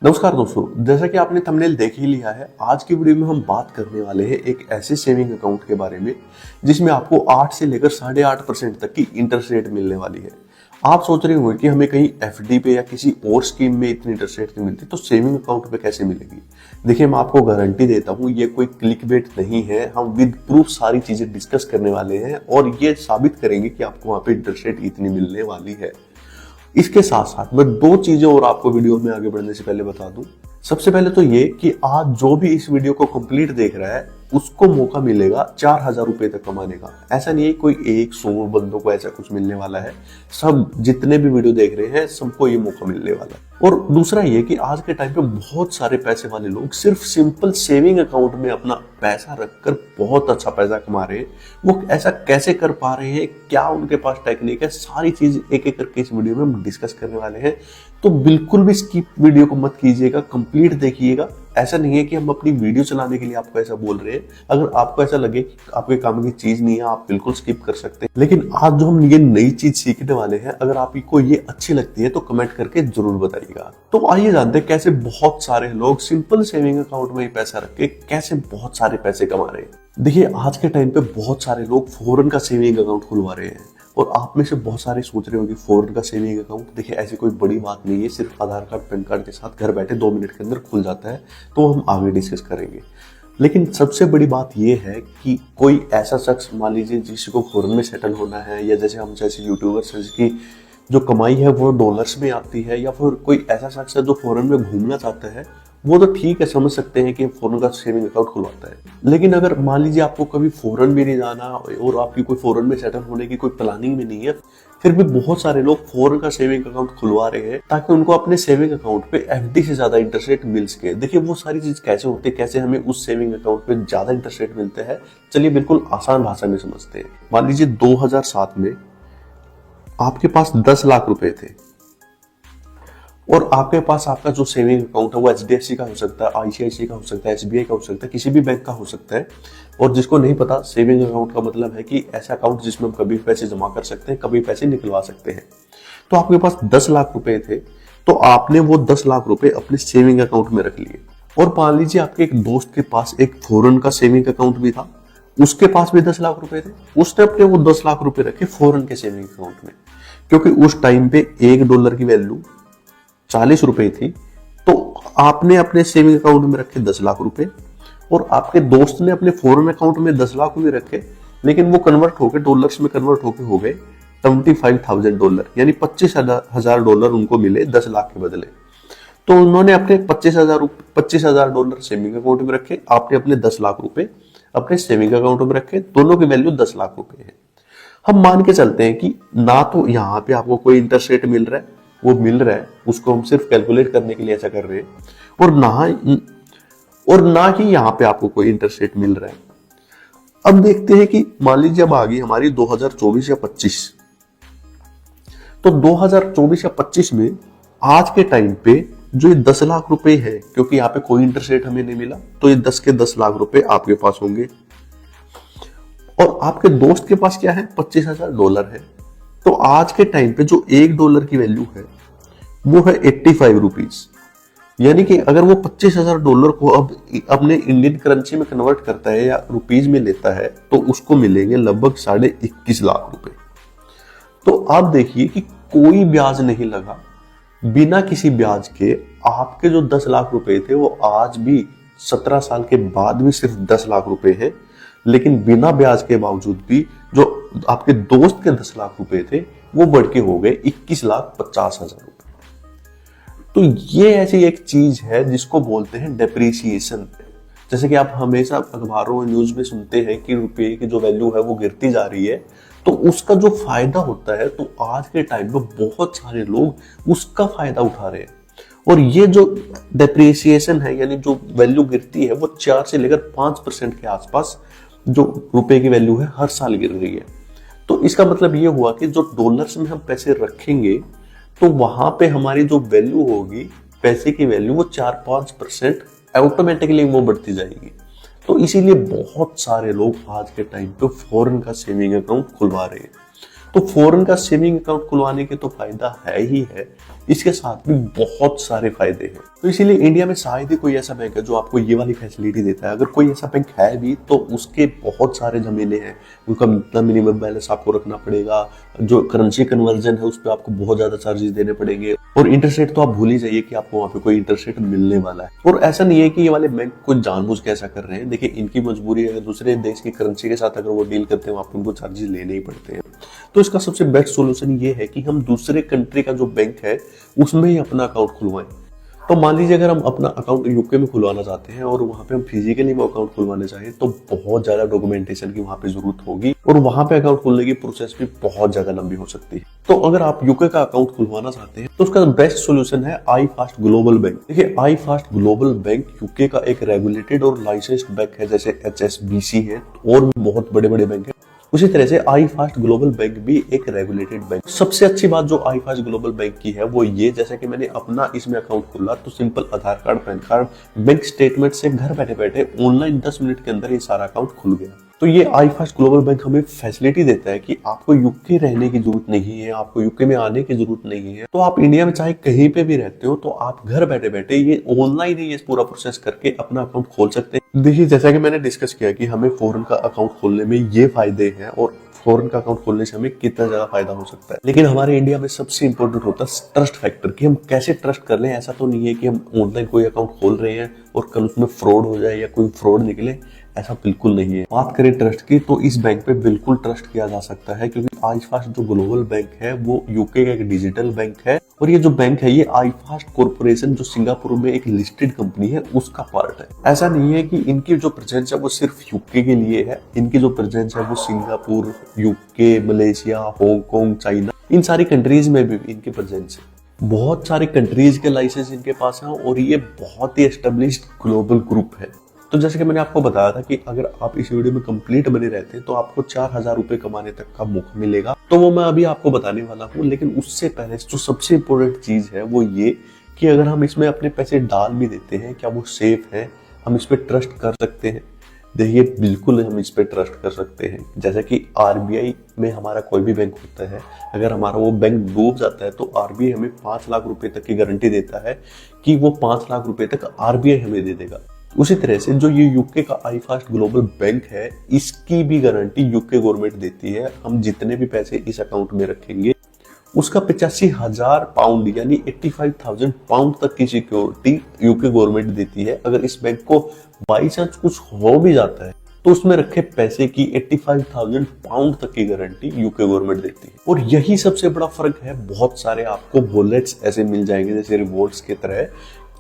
नमस्कार दोस्तों, जैसा कि आपने थंबनेल देख ही लिया है, आज की वीडियो में हम बात करने वाले हैं एक ऐसे सेविंग अकाउंट के बारे में जिसमें आपको 8 से लेकर 8.5% तक की इंटरेस्ट रेट मिलने वाली है। आप सोच रहे होंगे कि हमें कहीं एफडी पे या किसी और स्कीम में इतनी इंटरेस्ट रेट नहीं मिलती, तो सेविंग अकाउंट पे कैसे मिलेगी। देखिए, मैं आपको गारंटी देता हूँ, ये कोई क्लिक बेट नहीं है। हम विद प्रूफ सारी चीजें डिस्कस करने वाले हैं और ये साबित करेंगे कि आपको वहां पे इंटरेस्ट रेट इतनी मिलने वाली है। इसके साथ साथ मैं दो चीजें और आपको वीडियो में आगे बढ़ने से पहले बता दूं। सबसे पहले तो ये कि आज जो भी इस वीडियो को कंप्लीट देख रहा है उसको मौका मिलेगा 4,000 रुपए तक कमाने का। ऐसा नहीं है कोई 100 बंदों को ऐसा कुछ मिलने वाला है, सब जितने भी वीडियो देख रहे हैं सबको ये मौका मिलने वाला है। और दूसरा ये कि आज के टाइम पे बहुत सारे पैसे वाले लोग सिर्फ सिंपल सेविंग अकाउंट में अपना पैसा रखकर बहुत अच्छा पैसा कमा रहे हैं। वो ऐसा कैसे कर पा रहे हैं, क्या उनके पास टेक्निक है, सारी चीज एक एक करके इस वीडियो में हम डिस्कस करने वाले हैं। तो बिल्कुल भी स्किप वीडियो को मत कीजिएगा, कंप्लीट देखिएगा। ऐसा नहीं है कि हम अपनी वीडियो चलाने के लिए आपको ऐसा बोल रहे हैं। अगर आपको ऐसा लगे कि आपके काम की चीज नहीं है, आप बिल्कुल स्किप कर सकते हैं। लेकिन आज जो हम ये नई चीज सीखने वाले हैं, अगर आपको ये अच्छी लगती है तो कमेंट करके जरूर बताइएगा। तो आइए जानते हैं कैसे बहुत सारे लोग सिंपल सेविंग अकाउंट में ही पैसा रख के कैसे बहुत सारे पैसे कमा रहे हैं। देखिए, आज के टाइम पे बहुत सारे लोग फॉरेन का सेविंग अकाउंट खुलवा रहे हैं और आप में से बहुत सारे सोच रहे होंगे फॉरेन का सेविंग अकाउंट। देखिए, ऐसी कोई बड़ी बात नहीं है, सिर्फ आधार कार्ड पैन कार्ड के साथ घर बैठे 2 मिनट के अंदर खुल जाता है। तो हम आगे डिस्कस करेंगे। लेकिन सबसे बड़ी बात यह है कि कोई ऐसा शख्स, मान लीजिए जिसको फॉरेन में सेटल होना है, या जैसे हम जैसे यूट्यूबर्स जिसकी जो कमाई है वो डॉलर्स में आती है, या फिर कोई ऐसा शख्स है जो फॉरेन में घूमना चाहता है, वो तो ठीक है, समझ सकते हैं कि फॉरेन का सेविंग अकाउंट खुलवाता है। लेकिन अगर मान लीजिए आपको कभी फॉरेन भी नहीं जाना और आपकी कोई फॉरेन में सेटल होने की कोई प्लानिंग भी नहीं है, फिर भी बहुत सारे लोग फॉरेन का सेविंग अकाउंट खुलवा रहे हैं ताकि उनको अपने सेविंग अकाउंट पे एफडी से ज्यादा इंटरेस्ट रेट मिल सके। देखिए, वो सारी चीज कैसे होती है, कैसे हमें उस सेविंग अकाउंट पे ज्यादा इंटरेस्ट रेट मिलता है, चलिए बिल्कुल आसान भाषा में समझते हैं। मान लीजिए 2007 में आपके पास 10 लाख रुपए थे और आपके पास आपका जो सेविंग अकाउंट है वो एचडीएफसी का हो सकता है, आईसीआईसी का हो सकता है, एसबीआई का हो सकता है, किसी भी बैंक का हो सकता है। और जिसको नहीं पता, सेविंग अकाउंट का मतलब है कि ऐसा अकाउंट जिसमें हम कभी पैसे जमा कर सकते हैं, कभी पैसे निकलवा सकते हैं। तो आपके पास 10 लाख रुपए थे, तो आपने वो 10 लाख रुपए अपने सेविंग अकाउंट में रख लिए। और मान लीजिए आपके एक दोस्त के पास एक फॉरेन का सेविंग अकाउंट भी था, उसके पास भी 10 लाख रुपए थे, उसने अपने वो 10 लाख रुपए रखे फॉरेन के सेविंग अकाउंट में। क्योंकि उस टाइम पे $1 की वैल्यू 40 रुपए थी, तो आपने अपने सेविंग अकाउंट में रखे 10 लाख रुपए और आपके दोस्त ने अपने फॉरेन अकाउंट में 10 लाख रुपए रखे, लेकिन वो कन्वर्ट होकर डॉलर्स में कन्वर्ट होकर हो गए $25,000, यानी $25,000 उनको मिले 10 लाख के बदले। तो उन्होंने अपने $25,000 सेविंग अकाउंट में रखे, आपने अपने 10 लाख रुपए अपने सेविंग अकाउंट में रखे, दोनों की वैल्यू 10 लाख रुपए है। हम मान के चलते हैं कि ना तो यहाँ पे आपको कोई इंटरेस्ट रेट मिल रहा है, वो मिल रहा है, उसको हम सिर्फ कैलकुलेट करने के लिए ऐसा कर रहे हैं, और ना ही यहाँ पे आपको कोई इंटरेस्ट रेट मिल रहा है। अब देखते हैं कि मान लीजिए अब आ गई हमारी 2024 या 25, तो 2024 या 25 में आज के टाइम पे जो ये 10 लाख रुपए है, क्योंकि यहाँ पे कोई इंटरेस्ट रेट हमें नहीं मिला, तो ये 10 के 10 लाख रुपए आपके पास होंगे और आपके दोस्त के पास क्या है, $25,000 है। तो आज के टाइम पे जो $1 की वैल्यू है वो है 85 रुपीज, यानी कि अगर वो $25,000 को अब अपने इंडियन करेंसी में कन्वर्ट करता है या रुपीज में लेता है, तो उसको मिलेंगे लगभग 21.5 लाख रुपए। तो आप देखिए कि कोई ब्याज नहीं लगा, बिना किसी ब्याज के आपके जो 10 लाख रुपए थे वो आज भी 17 साल के बाद भी सिर्फ 10 लाख रुपए है। लेकिन बिना ब्याज के बावजूद भी जो आपके दोस्त के 10 लाख रुपए थे वो बढ़ के हो गए 21,50,000 रुपए। तो ये ऐसी एक चीज है जिसको बोलते हैं डेप्रिसिएशन। जैसे कि आप हमेशा अखबारों न्यूज में सुनते हैं कि रुपए की जो वैल्यू है वो गिरती जा रही है, तो उसका जो फायदा होता है, तो आज के टाइम में बहुत सारे लोग उसका फायदा उठा रहे हैं। और ये जो डेप्रिसिएशन है, यानी जो वैल्यू गिरती है, वो 4 से लेकर 5% के आसपास जो रुपए की वैल्यू है हर साल गिर रही है। तो इसका मतलब ये हुआ कि जो डॉलर्स में हम पैसे रखेंगे, तो वहां पे हमारी जो वैल्यू होगी, पैसे की वैल्यू, वो 4-5% ऑटोमेटिकली वो बढ़ती जाएगी। तो इसीलिए बहुत सारे लोग आज के टाइम पे फॉरेन का सेविंग अकाउंट खुलवा रहे हैं। तो फॉरेन का सेविंग अकाउंट खुलवाने के तो फायदा है ही है, इसके साथ भी बहुत सारे फायदे हैं। तो इसीलिए इंडिया में शायद ही कोई ऐसा बैंक है जो आपको ये वाली फैसिलिटी देता है। अगर कोई ऐसा बैंक है भी तो उसके बहुत सारे झमेले हैं, उनका इतना मिनिमम बैलेंस आपको रखना पड़ेगा, जो करेंसी कन्वर्जन है उस पर आपको बहुत ज्यादा चार्जेस देने पड़ेंगे, और इंटरेस्ट रेट तो आप भूल ही जाइए कि आपको वहाँ पे कोई इंटरेस्ट रेट मिलने वाला है। और ऐसा नहीं है कि ये वाले बैंक कुछ जानबूझ के ऐसा कर रहे हैं, देखिए इनकी मजबूरी है, दूसरे देश की करेंसी के साथ अगर वो डील करते हैं वहाँ पे उनको चार्जेस लेने ही पड़ते हैं। तो इसका सबसे बेस्ट सोल्यूशन ये है कि हम दूसरे कंट्री का जो बैंक है उसमें ही अपना अकाउंट खुलवाएं। तो मान लीजिए अगर हम अपना अकाउंट यूके में खुलवाना चाहते हैं और वहां पे हम फिजिकली वो अकाउंट खुलवाना चाहें तो बहुत ज्यादा डॉक्यूमेंटेशन की वहां पे जरूरत होगी, और वहां पे अकाउंट खोलने की प्रोसेस भी बहुत ज्यादा लंबी हो सकती है। तो अगर आप यूके का अकाउंट खुलवाना चाहते हैं तो उसका बेस्ट सोल्यूशन है आई फास्ट ग्लोबल बैंक। देखिए iFast global bank UK का एक रेगुलेटेड और लाइसेंस्ड बैंक है, जैसे HSBC है और भी बहुत बड़े बड़े बैंक है। उसी तरह से आई फास्ट ग्लोबल बैंक भी एक रेगुलेटेड बैंक। सबसे अच्छी बात जो आई फास्ट ग्लोबल बैंक की है वो ये, जैसे कि मैंने अपना इसमें अकाउंट खोला तो simple Aadhaar card, PAN card, bank statement से घर बैठे बैठे ऑनलाइन 10 मिनट के अंदर ये सारा अकाउंट खुल गया। तो ये आई फास्ट ग्लोबल बैंक हमें फैसिलिटी देता है कि आपको यूके रहने की जरूरत नहीं है, आपको यूके में आने की जरूरत नहीं है। तो आप इंडिया में चाहे कहीं पे भी रहते हो तो आप घर बैठे बैठे ये ऑनलाइन ही ये पूरा प्रोसेस करके अपना अकाउंट खोल सकते हैं। देखिए जैसा कि मैंने डिस्कस किया कि हमें फॉरेन का अकाउंट खोलने में ये फायदे हैं और फॉरेन का अकाउंट खोलने से हमें कितना ज्यादा फायदा हो सकता है, लेकिन हमारे इंडिया में सबसे इंपॉर्टेंट होता है ट्रस्ट फैक्टर, कि हम कैसे ट्रस्ट कर लें। ऐसा तो नहीं है कि हम ऑनलाइन कोई अकाउंट खोल रहे हैं और कल उसमें फ्रॉड हो जाए या कोई फ्रॉड निकले, ऐसा बिल्कुल नहीं है। बात करें ट्रस्ट की तो इस बैंक पे बिल्कुल ट्रस्ट किया जा सकता है, क्योंकि आई फास्ट जो ग्लोबल बैंक है वो यूके का एक डिजिटल बैंक है, और ये जो बैंक है ये आई फास्ट कॉर्पोरेशन जो सिंगापुर में एक लिस्टेड कंपनी है उसका पार्ट है। ऐसा नहीं है कि इनकी जो प्रेजेंस है वो सिर्फ यूके के लिए है, इनकी जो प्रेजेंस है वो Singapore, UK, Malaysia, Hong Kong, China, इन सारी कंट्रीज में भी इनकी प्रेजेंस है। बहुत सारी कंट्रीज के लाइसेंस इनके पास है और ये बहुत ही एस्टेब्लिश्ड ग्लोबल ग्रुप है। तो जैसे कि मैंने आपको बताया था कि अगर आप इस वीडियो में कंप्लीट बने रहते हैं तो आपको 4000 रुपए कमाने तक का मौका मिलेगा, तो वो मैं अभी आपको बताने वाला हूँ। लेकिन उससे पहले जो सबसे इम्पोर्टेंट चीज है वो ये कि अगर हम इसमें अपने पैसे डाल भी देते हैं, क्या वो सेफ है, हम इस पे ट्रस्ट कर सकते हैं? देखिए बिल्कुल हम इस पे ट्रस्ट कर सकते हैं। जैसे कि आरबीआई में हमारा कोई भी बैंक होता है, अगर हमारा वो बैंक डूब जाता है तो आरबीआई हमें 5 लाख रुपए तक की गारंटी देता है कि वो 5 लाख रुपए तक आरबीआई हमें दे देगा। उसी तरह से जो ये यूके का आई फास्ट ग्लोबल बैंक है इसकी भी गारंटी यूके गवर्नमेंट देती है। हम जितने भी पैसे इस अकाउंट में रखेंगे उसका 85,000 पाउंड यानी 85,000 पाउंड तक की सिक्योरिटी यूके गवर्नमेंट देती है। अगर इस बैंक को बाई चांस कुछ हो भी जाता है तो उसमें रखे पैसे की 85,000 पाउंड तक की गारंटी यूके गवर्नमेंट देती है। और यही सबसे बड़ा फर्क है। बहुत सारे आपको वॉलेट्स ऐसे मिल जाएंगे जैसे रिवॉर्ड्स की तरह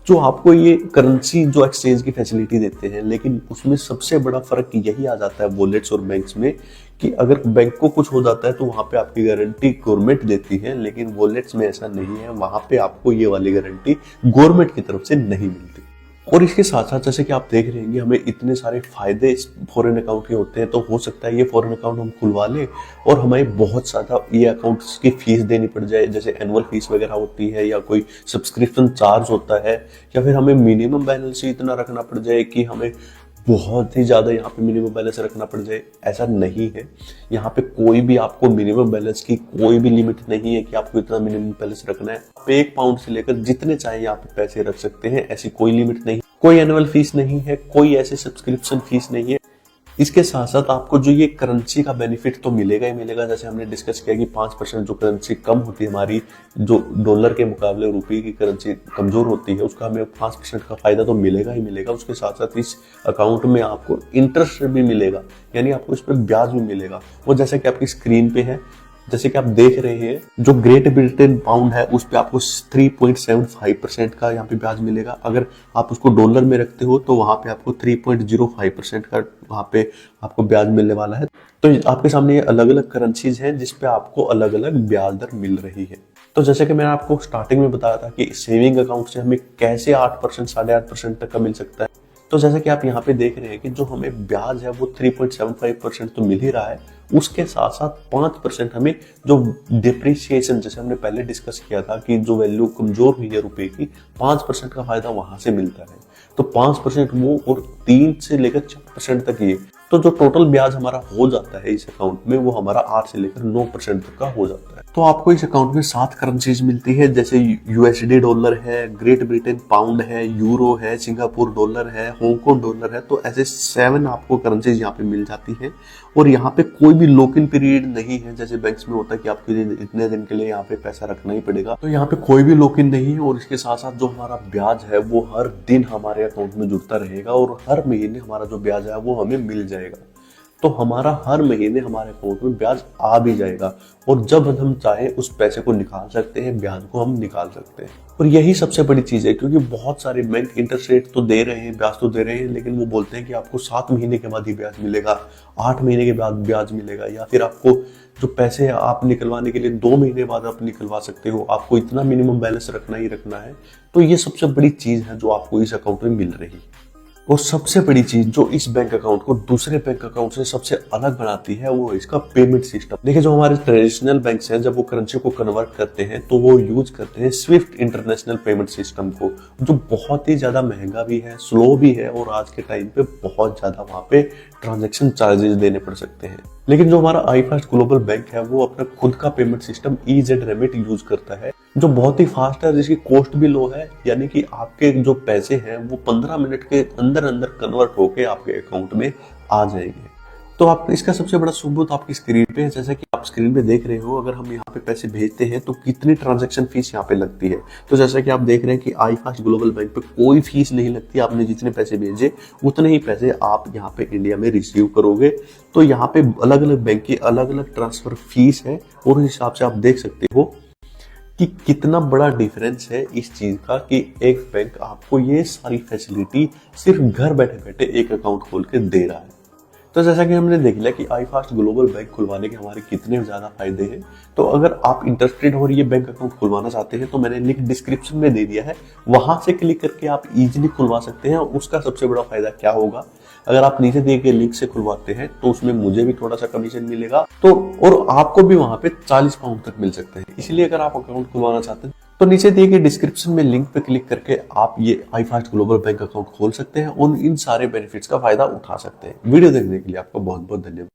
जो आपको ये करेंसी जो एक्सचेंज की फैसिलिटी देते हैं, लेकिन उसमें सबसे बड़ा फर्क यही आ जाता है वॉलेट्स और बैंक्स में कि अगर बैंक को कुछ हो जाता है तो वहां पे आपकी गारंटी गवर्नमेंट देती है, लेकिन वॉलेट्स में ऐसा नहीं है, वहां पे आपको ये वाली गारंटी गवर्नमेंट की तरफ से नहीं मिलती। और इसके साथ साथ जैसे कि आप देख रहे हैं हमें इतने सारे फायदे फॉरेन अकाउंट के होते हैं, तो हो सकता है ये फॉरेन अकाउंट हम खुलवा लें और हमें बहुत ज्यादा ये अकाउंट्स की फीस देनी पड़ जाए, जैसे एनुअल फीस वगैरह होती है या कोई सब्सक्रिप्शन चार्ज होता है, या फिर हमें मिनिमम बैलेंस ही इतना रखना पड़ जाए कि हमें बहुत ही ज्यादा यहाँ पे मिनिमम बैलेंस रखना पड़ जाए। ऐसा नहीं है, यहाँ पे कोई भी आपको मिनिमम बैलेंस की कोई भी लिमिट नहीं है कि आपको इतना मिनिमम बैलेंस रखना है। आप 1 पाउंड से लेकर जितने चाहे यहाँ पे पैसे रख सकते हैं, ऐसी कोई लिमिट नहीं, कोई एनुअल फीस नहीं है, कोई ऐसी सब्सक्रिप्शन फीस नहीं है। इसके साथ साथ आपको जो ये करेंसी का बेनिफिट तो मिलेगा ही मिलेगा, जैसे हमने डिस्कस किया कि 5% जो करेंसी कम होती है हमारी, जो डॉलर के मुकाबले रुपये की करेंसी कमजोर होती है, उसका हमें 5% का फायदा तो मिलेगा ही मिलेगा। उसके साथ साथ इस अकाउंट में आपको इंटरेस्ट भी मिलेगा, यानी आपको इस पर ब्याज भी मिलेगा। वो जैसा कि आपकी स्क्रीन पे है, जैसे कि आप देख रहे हैं जो ग्रेट ब्रिटेन पाउंड है उस पे आपको 3.75% का यहाँ पे ब्याज मिलेगा। अगर आप उसको डॉलर में रखते हो तो वहां पे आपको 3.05% का वहां पे आपको ब्याज मिलने वाला है। तो आपके सामने ये अलग अलग करेंसीज हैं जिसपे आपको अलग अलग ब्याज दर मिल रही है। तो जैसे कि मैंने आपको स्टार्टिंग में बताया था कि सेविंग अकाउंट से हमें कैसे 8% 8.5% तक का मिल सकता है। तो जैसा कि आप यहाँ पे देख रहे हैं कि जो हमें ब्याज है वो 3.75% तो मिल ही रहा है, उसके साथ साथ 5% हमें जो डिप्रिसिएशन, जैसे हमने पहले डिस्कस किया था कि जो वैल्यू कमजोर हुई है रुपए की, 5% का फायदा वहां से मिलता है। तो 5% वो और 3 से लेकर 4% तक ये तो जो टोटल ब्याज हमारा हो जाता है इस अकाउंट में वो हमारा 8 से लेकर 9% तक का हो जाता है। तो आपको इस अकाउंट में 7 करेंसीज मिलती है, जैसे यूएसडी डॉलर है, ग्रेट ब्रिटेन पाउंड है, यूरो है, सिंगापुर डॉलर है, हांगकांग डॉलर है। तो ऐसे 7 आपको करेंसीज यहाँ पे मिल जाती है। और यहाँ पे कोई भी लॉक इन पीरियड नहीं है, जैसे बैंक्स में होता है कि आपके लिए इतने दिन के लिए यहाँ पे पैसा रखना ही पड़ेगा। तो यहाँ पे कोई भी लॉक इन नहीं है। और इसके साथ साथ जो हमारा ब्याज है वो हर दिन हमारे अकाउंट में जुड़ता रहेगा और हर महीने हमारा जो ब्याज है वो हमें मिल जाएगा। तो हमारा हर महीने हमारे अकाउंट में ब्याज आ भी जाएगा और जब हम चाहे उस पैसे को निकाल सकते हैं, ब्याज को हम निकाल सकते हैं। और यही सबसे बड़ी चीज है, क्योंकि बहुत सारे बैंक इंटरेस्ट रेट तो दे रहे हैं, ब्याज तो दे रहे हैं, लेकिन वो बोलते हैं कि आपको 7 महीने के बाद ही ब्याज मिलेगा, 8 महीने के बाद ब्याज मिलेगा, या फिर आपको जो पैसे आप निकलवाने के लिए 2 महीने बाद आप निकलवा सकते हो, आपको इतना मिनिमम बैलेंस रखना ही रखना है। तो ये सबसे बड़ी चीज है जो आपको इस अकाउंट में मिल रही है। और सबसे बड़ी चीज जो इस बैंक अकाउंट को दूसरे बैंक अकाउंट से सबसे अलग बनाती है वो इसका पेमेंट सिस्टम। देखिए, जो हमारे ट्रेडिशनल बैंक्स हैं, जब वो करेंसी को कन्वर्ट करते हैं तो वो यूज करते हैं स्विफ्ट इंटरनेशनल पेमेंट सिस्टम को, जो बहुत ही ज्यादा महंगा भी है, स्लो भी है और आज के टाइम पे बहुत ज्यादा वहां पे ट्रांजेक्शन चार्जेस देने पड़ सकते हैं। लेकिन जो हमारा iFast ग्लोबल बैंक है वो अपना खुद का payment system EZ Remit use करता है, जो बहुत ही फास्ट है, जिसकी कॉस्ट भी लो है। यानी कि आपके जो पैसे हैं वो 15 मिनट के अंदर अंदर कन्वर्ट होके आपके अकाउंट में आ जाएंगे। तो आप इसका सबसे बड़ा सबूत आपकी स्क्रीन पे है, जैसा कि आप स्क्रीन पे देख रहे हो। अगर हम यहाँ पे पैसे भेजते हैं तो कितनी ट्रांजैक्शन फीस यहाँ पे लगती है, तो जैसा कि आप देख रहे हैं कि iFast ग्लोबल बैंक पे कोई फीस नहीं लगती। आपने जितने पैसे भेजे उतने ही पैसे आप यहाँ पे इंडिया में रिसीव करोगे। तो यहाँ पे अलग अलग बैंक की अलग अलग ट्रांसफर फीस है और उस हिसाब से आप देख सकते हो कि कितना बड़ा डिफरेंस है इस चीज का, कि एक बैंक आपको ये सारी फैसिलिटी सिर्फ घर बैठे बैठे एक अकाउंट खोल के दे रहा है। तो जैसा कि हमने देख लिया कि iFast ग्लोबल बैंक खुलवाने के हमारे कितने ज्यादा फायदे हैं। तो अगर आप इंटरेस्टेड हो और ये बैंक अकाउंट खुलवाना चाहते हैं तो मैंने लिंक डिस्क्रिप्शन में दे दिया है, वहां से क्लिक करके आप इजीली खुलवा सकते हैं। उसका सबसे बड़ा फायदा क्या होगा, अगर आप नीचे दिए गए लिंक से खुलवाते हैं तो उसमें मुझे भी थोड़ा सा कमीशन मिलेगा, तो और आपको भी वहां पे 40 पाउंड तक मिल सकते हैं। इसलिए अगर आप अकाउंट खुलवाना चाहते हैं तो नीचे दिए गए डिस्क्रिप्शन में लिंक पे क्लिक करके आप ये iFast ग्लोबल बैंक अकाउंट खोल सकते हैं और इन सारे बेनिफिट्स का फायदा उठा सकते हैं। वीडियो देखने के लिए आपका बहुत बहुत धन्यवाद।